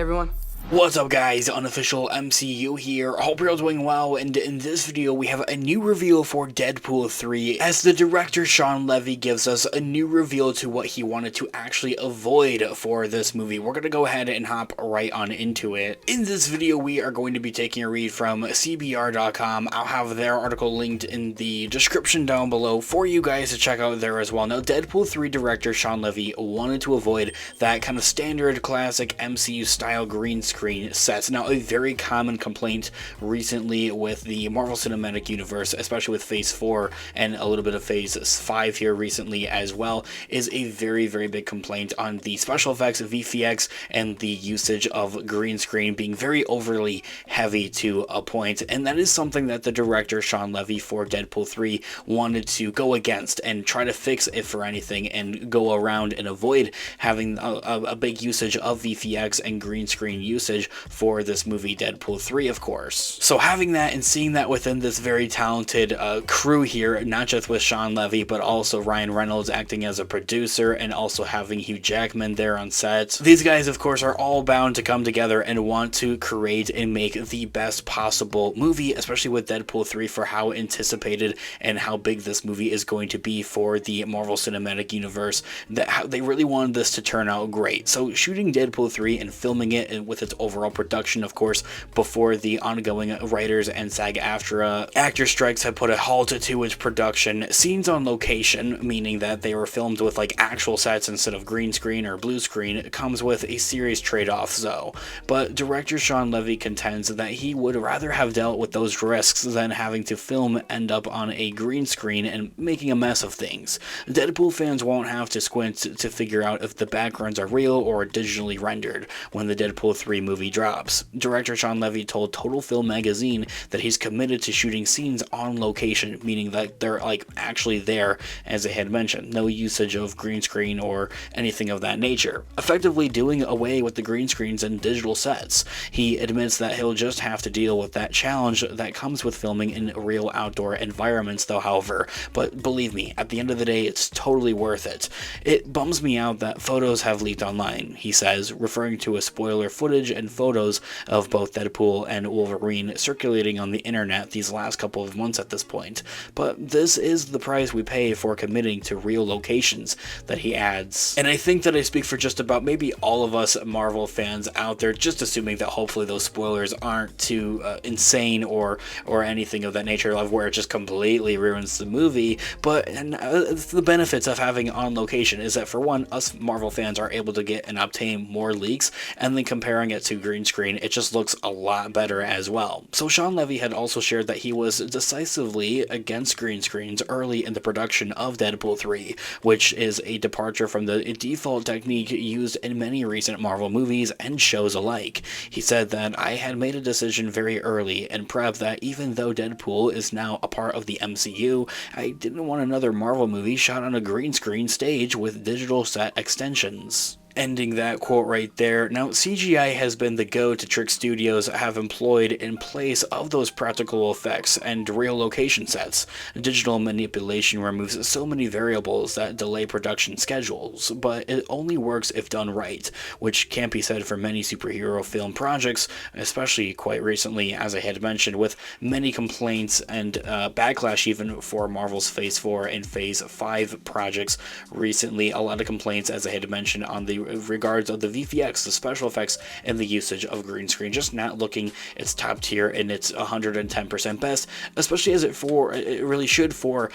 everyone. What's up guys, Unofficial MCU here. Hope you're all doing well, and in this video we have a new reveal for Deadpool 3 as the director SHAWN Levy gives us a new reveal to what he wanted to actually avoid for this movie. We're going to go ahead and hop right on into it. In this video we are going to be taking a read from CBR.com. I'll have their article linked in the description down below for you guys to check out there as well. Now, Deadpool 3 director SHAWN Levy wanted to avoid that kind of standard classic MCU style green screen sets. Now, a very common complaint recently with the Marvel Cinematic Universe, especially with Phase 4 and a little bit of Phase 5 here recently as well, is a very big complaint on the special effects, VFX, and the usage of green screen being very overly heavy to a point. And that is something that the director SHAWN Levy for Deadpool 3 wanted to go against and try to fix, if for anything, and go around and avoid having a big usage of VFX and green screen usage for this movie Deadpool 3, of course. So having that and seeing that within this very talented crew here, not just with SHAWN Levy, but also Ryan Reynolds acting as a producer, and also having Hugh Jackman there on set. These guys, of course, are all bound to come together and want to create and make the best possible movie, especially with Deadpool 3, for how anticipated and how big this movie is going to be for the Marvel Cinematic Universe. That they really wanted this to turn out great. So shooting Deadpool 3 and filming it with its overall production, of course, before the ongoing writers and SAG-AFTRA actor strikes had put a halt to its production. Scenes on location, meaning that they were filmed with like actual sets instead of green screen or blue screen, comes with a serious trade-offs though. But director SHAWN Levy contends that he would rather have dealt with those risks than having to film end up on a green screen and making a mess of things. Deadpool fans won't have to squint to figure out if the backgrounds are real or digitally rendered when the Deadpool 3 movie drops. Director SHAWN Levy told Total Film magazine that he's committed to shooting scenes on location, meaning that they're like actually there, as I had mentioned. No usage of green screen or anything of that nature. Effectively doing away with the green screens and digital sets. He admits that he'll just have to deal with that challenge that comes with filming in real outdoor environments though, however. But believe me, at the end of the day, it's totally worth it. It bums me out that photos have leaked online, he says, referring to a spoiler footage and photos of both Deadpool and Wolverine circulating on the internet these last couple of months at this point. But this is the price we pay for committing to real locations, that he adds. And I think that I speak for just about maybe all of us Marvel fans out there, just assuming that hopefully those spoilers aren't too insane or anything of that nature, of where it just completely ruins the movie. But the benefits of having on location is that, for one, us Marvel fans are able to get and obtain more leaks, and then comparing it to green screen, it just looks a lot better as well. So SHAWN Levy had also shared that he was decisively against green screens early in the production of Deadpool 3, which is a departure from the default technique used in many recent Marvel movies and shows alike. He said that I had made a decision very early in prep that even though Deadpool is now a part of the MCU, I didn't want another Marvel movie shot on a green screen stage with digital set extensions. Ending that quote right there. Now, CGI has been the go to trick studios have employed in place of those practical effects and real location sets. Digital manipulation removes so many variables that delay production schedules, but it only works if done right, which can't be said for many superhero film projects, especially quite recently, as I had mentioned, with many complaints and backlash even for Marvel's Phase 4 and Phase 5 projects recently. A lot of complaints, as I had mentioned, on the regards of the VFX, the special effects, and the usage of green screen just not looking its top tier and its 110% best, especially as it really should for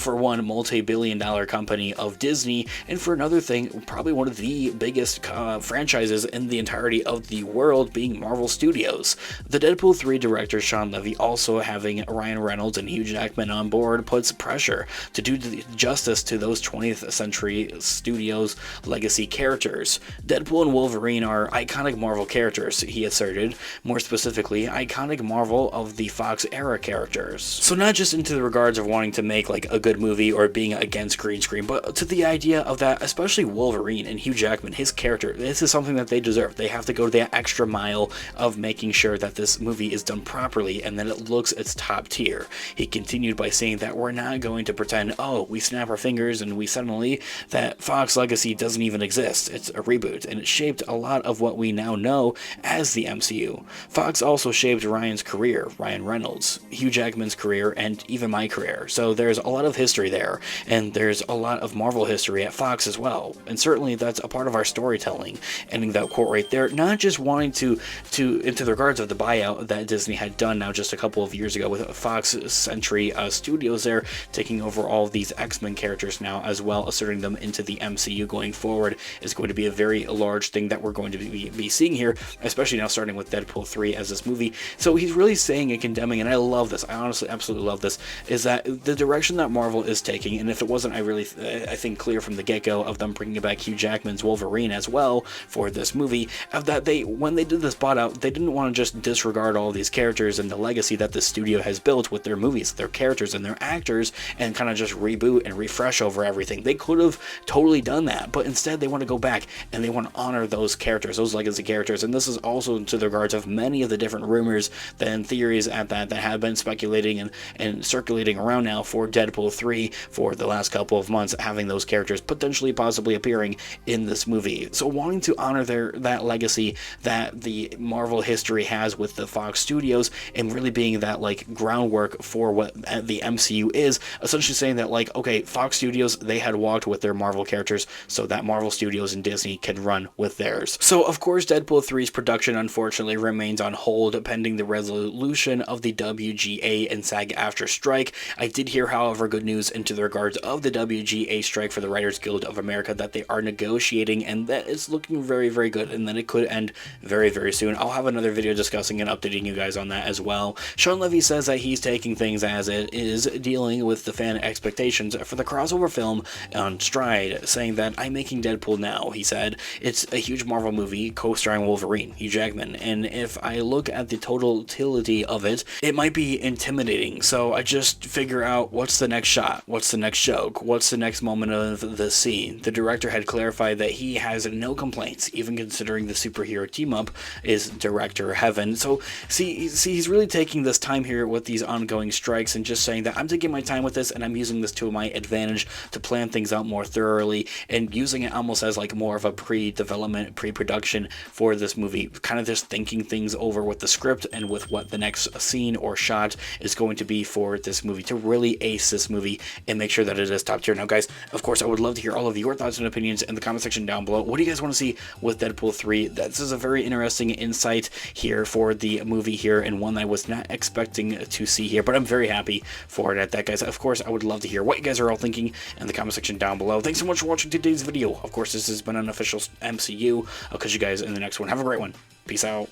one multi-billion-dollar company of Disney, and for another thing, probably one of the biggest franchises in the entirety of the world, being Marvel Studios. The Deadpool 3 director SHAWN Levy, also having Ryan Reynolds and Hugh Jackman on board, puts pressure to do justice to those 20th Century Studios legacy characters. Deadpool and Wolverine are iconic Marvel characters, he asserted, more specifically, iconic Marvel of the Fox era characters. So not just into the regards of wanting to make like a good movie or being against green screen, but to the idea of that, especially Wolverine and Hugh Jackman, his character, this is something that they deserve. They have to go that extra mile of making sure that this movie is done properly and that it looks its top tier. He continued by saying that we're not going to pretend, oh, we snap our fingers and we suddenly, that Fox legacy doesn't even exist. exist. It's a reboot, and it shaped a lot of what we now know as the MCU. Fox also shaped Ryan's career, Ryan Reynolds, Hugh Jackman's career, and even my career. So there's a lot of history there, and there's a lot of Marvel history at Fox as well. And certainly that's a part of our storytelling. Ending that quote right there, not just wanting to into the regards of the buyout that Disney had done now just a couple of years ago with Fox Century Studios there, taking over all of these X-Men characters now, as well asserting them into the MCU going forward, is going to be a very large thing that we're going to be seeing here, especially now starting with Deadpool 3 as this movie. So he's really saying and condemning, and I love this, I honestly absolutely love this, is that the direction that Marvel is taking, and if it wasn't, I think clear from the get-go of them bringing back Hugh Jackman's Wolverine as well for this movie, of that when they did this bot out, they didn't want to just disregard all these characters and the legacy that the studio has built with their movies, their characters and their actors, and kind of just reboot and refresh over everything. They could have totally done that, but instead they want to go back and they want to honor those characters, those legacy characters. And this is also to the regards of many of the different rumors and theories at that have been speculating and circulating around now for Deadpool 3 for the last couple of months, having those characters potentially possibly appearing in this movie. So wanting to honor that legacy that the Marvel history has with the Fox Studios, and really being that like groundwork for what the MCU is, essentially saying that like, okay, Fox Studios, they had walked with their Marvel characters, so that Marvel Studios and Disney can run with theirs. So of course Deadpool 3's production unfortunately remains on hold pending the resolution of the WGA and SAG-AFTRA strike. I did hear, however, good news into the regards of the WGA strike for the Writers Guild of America, that they are negotiating, and that is looking very, very good, and then it could end very, very soon. I'll have another video discussing and updating you guys on that as well. Shawn Levy says that he's taking things as it is, dealing with the fan expectations for the crossover film on stride, saying that I'm making Deadpool now. He said it's a huge Marvel movie co-starring Wolverine, Hugh Jackman, and if I look at the totality of it, it might be intimidating. So I just figure out what's the next shot, what's the next joke, what's the next moment of the scene. The director had clarified that he has no complaints, even considering the superhero team-up is director heaven. So see, he's really taking this time here with these ongoing strikes and just saying that I'm taking my time with this, and I'm using this to my advantage to plan things out more thoroughly, and using it almost as like more of a pre-development, pre-production for this movie, kind of just thinking things over with the script and with what the next scene or shot is going to be for this movie, to really ace this movie and make sure that it is top tier. Now guys, of course, I would love to hear all of your thoughts and opinions in the comment section down below. What do you guys want to see with Deadpool 3? This is a very interesting insight here for the movie here, and one that I was not expecting to see here, but I'm very happy for it at that, guys. Of course, I would love to hear what you guys are all thinking in the comment section down below. Thanks so much for watching today's video. Of course, this has been an official MCU. I'll catch you guys in the next one. Have a great one. Peace out.